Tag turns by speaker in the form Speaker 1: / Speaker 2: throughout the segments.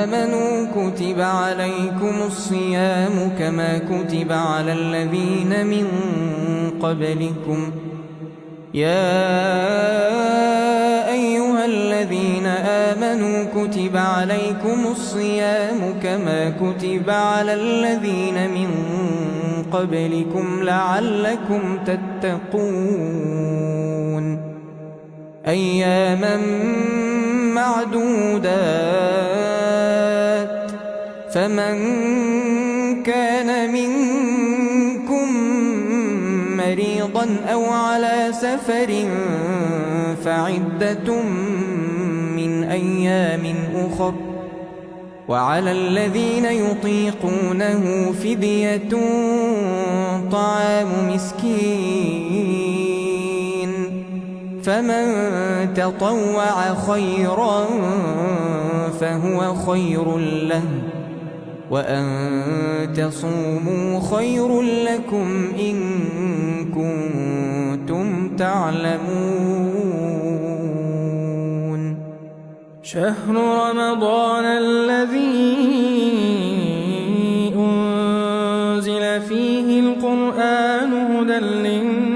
Speaker 1: آمنوا كتب عليكم الصيام كما كتب على الذين من قبلكم يا أيها الذين آمنوا كتب عليكم الصيام كما كتب على الذين من قبلكم لعلكم تتقون أياما معدودات فمن كان منكم مريضا أو على سفر فعدة من أيام أخر وعلى الذين يطيقونه فدية طعام مسكين فمن تطوع خيرا فهو خير له وأن تصوموا خير لكم إن كنتم تعلمون
Speaker 2: شهر رمضان الذي أنزل فيه القرآن هدى للناس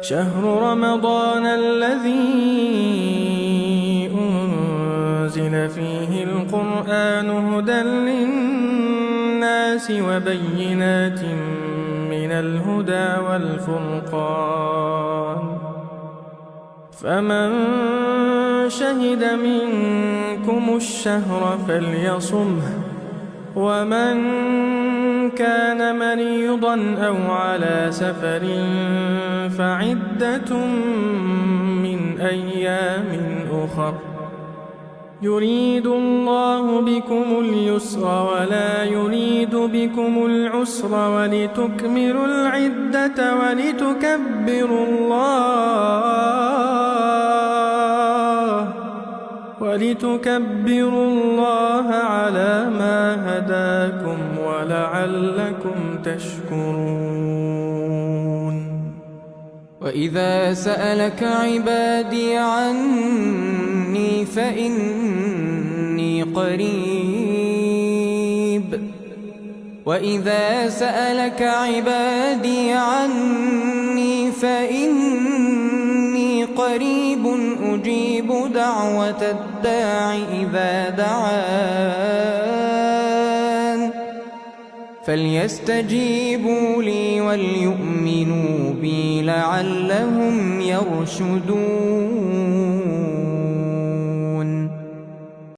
Speaker 2: شهر رمضان الذي أنزل فيه القرآن هدى للناس وبينات من الهدى والفرقان فمن شهد منكم الشهر فليصمه ومن كان مريضا أو على سفر فعدة من أيام أخر يريد الله بكم اليسر ولا يريد بكم العسر ولتكملوا العدة ولتكبروا الله على ما هداكم ولعلكم تشكرون
Speaker 1: وإذا سألك عبادي عني فإني قريب وإذا سألك عبادي عني فإني قريب أجيب دعوة الداع إذا دعان فليستجيبوا لي وليؤمنوا بي لعلهم يرشدون